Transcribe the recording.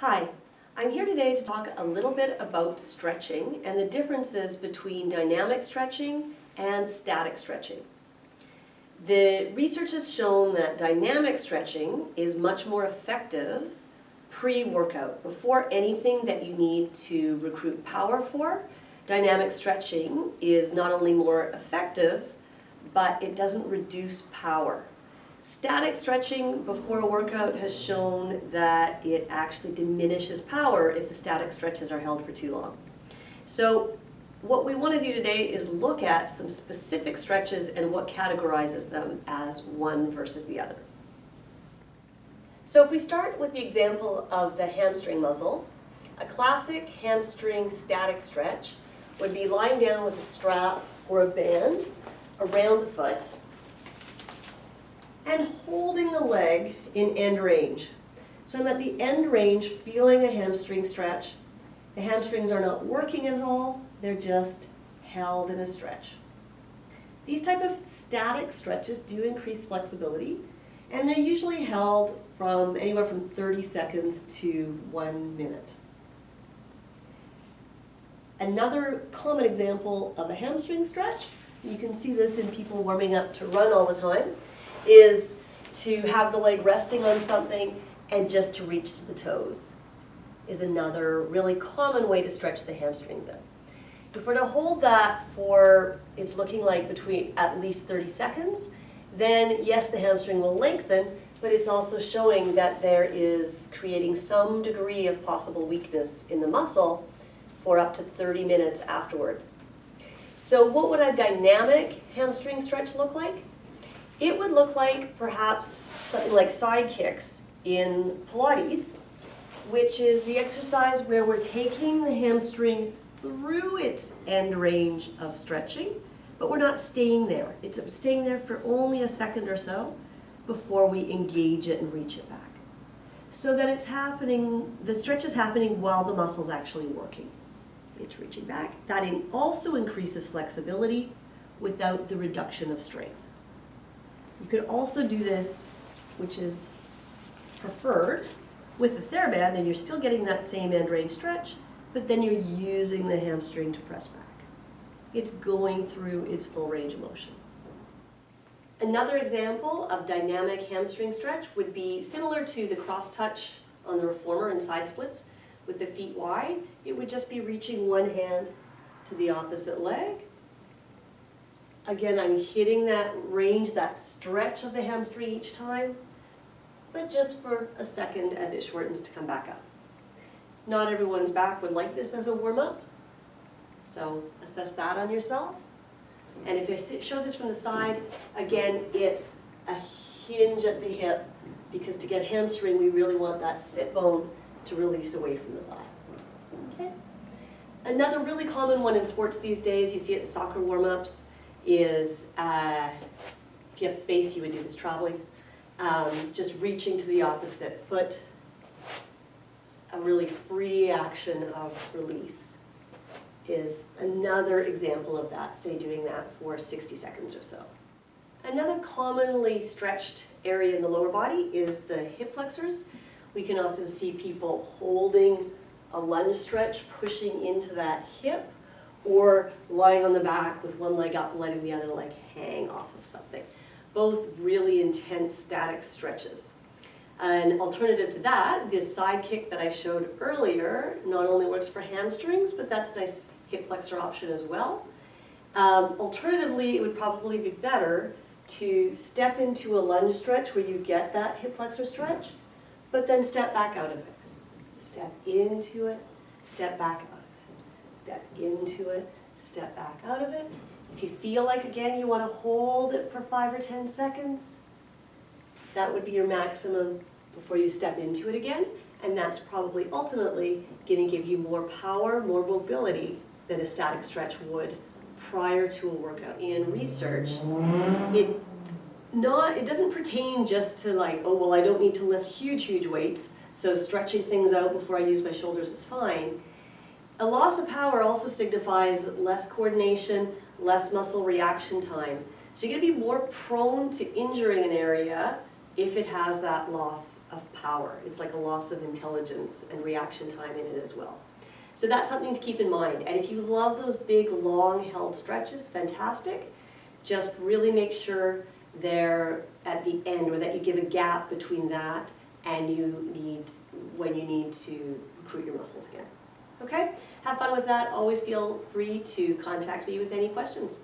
Hi, I'm here today to talk a little bit about stretching and the differences between dynamic stretching and static stretching. The research has shown that dynamic stretching is much more effective pre-workout. Before anything that you need to recruit power for, dynamic stretching is not only more effective, but it doesn't reduce power. Static stretching before a workout has shown that it actually diminishes power if the static stretches are held for too long. So what we want to do today is look at some specific stretches and what categorizes them as one versus the other. So if we start with the example of the hamstring muscles, a classic hamstring static stretch would be lying down with a strap or a band around the foot and holding the leg in end range. So I'm at the end range feeling a hamstring stretch. The hamstrings are not working at all, they're just held in a stretch. These type of static stretches do increase flexibility, and they're usually held from anywhere from 30 seconds to 1 minute. Another common example of a hamstring stretch, you can see this in people warming up to run all the time, is to have the leg resting on something and just to reach to the toes is another really common way to stretch the hamstrings in. If we're to hold that for, it's looking like between at least 30 seconds, then yes, the hamstring will lengthen, but it's also showing that there is creating some degree of possible weakness in the muscle for up to 30 minutes afterwards. So what would a dynamic hamstring stretch look like? It would look like perhaps something like side kicks in Pilates, which is the exercise where we're taking the hamstring through its end range of stretching, but we're not staying there. It's staying there for only a second or so before we engage it and reach it back. So that it's happening, the stretch is happening while the muscle's actually working. It's reaching back. That also increases flexibility without the reduction of strength. You could also do this, which is preferred, with the TheraBand, and you're still getting that same end range stretch, but then you're using the hamstring to press back. It's going through its full range of motion. Another example of dynamic hamstring stretch would be similar to the cross touch on the reformer and side splits with the feet wide. It would just be reaching one hand to the opposite leg. Again, I'm hitting that range, that stretch of the hamstring each time, but just for a second as it shortens to come back up. Not everyone's back would like this as a warm-up, so assess that on yourself. And if I show this from the side, again, it's a hinge at the hip, because to get hamstring, we really want that sit bone to release away from the thigh. Okay. Another really common one in sports these days, you see it in soccer warm-ups, is if you have space, you would do this traveling. Just reaching to the opposite foot, a really free action of release is another example of that, say doing that for 60 seconds or so. Another commonly stretched area in the lower body is the hip flexors. We can often see people holding a lunge stretch, pushing into that hip, or lying on the back with one leg up and letting the other leg hang off of something. Both really intense static stretches. An alternative to that, the side kick that I showed earlier, not only works for hamstrings, but that's a nice hip flexor option as well. Alternatively, it would probably be better to step into a lunge stretch where you get that hip flexor stretch, but then step back out of it. Step into it, step back out of it. Step into it, step back out of it. If you feel like, again, you want to hold it for 5 or 10 seconds, that would be your maximum before you step into it again, and that's probably ultimately going to give you more power, more mobility than a static stretch would prior to a workout. In research, it doesn't pertain just to like, oh, well, I don't need to lift huge weights, so stretching things out before I use my shoulders is fine. A loss of power also signifies less coordination, less muscle reaction time. So you're going to be more prone to injuring an area if it has that loss of power. It's like a loss of intelligence and reaction time in it as well. So that's something to keep in mind. And if you love those big, long held stretches, fantastic. Just really make sure they're at the end, or that you give a gap between that and when you need to recruit your muscles again. Okay? Have fun with that. Always feel free to contact me with any questions.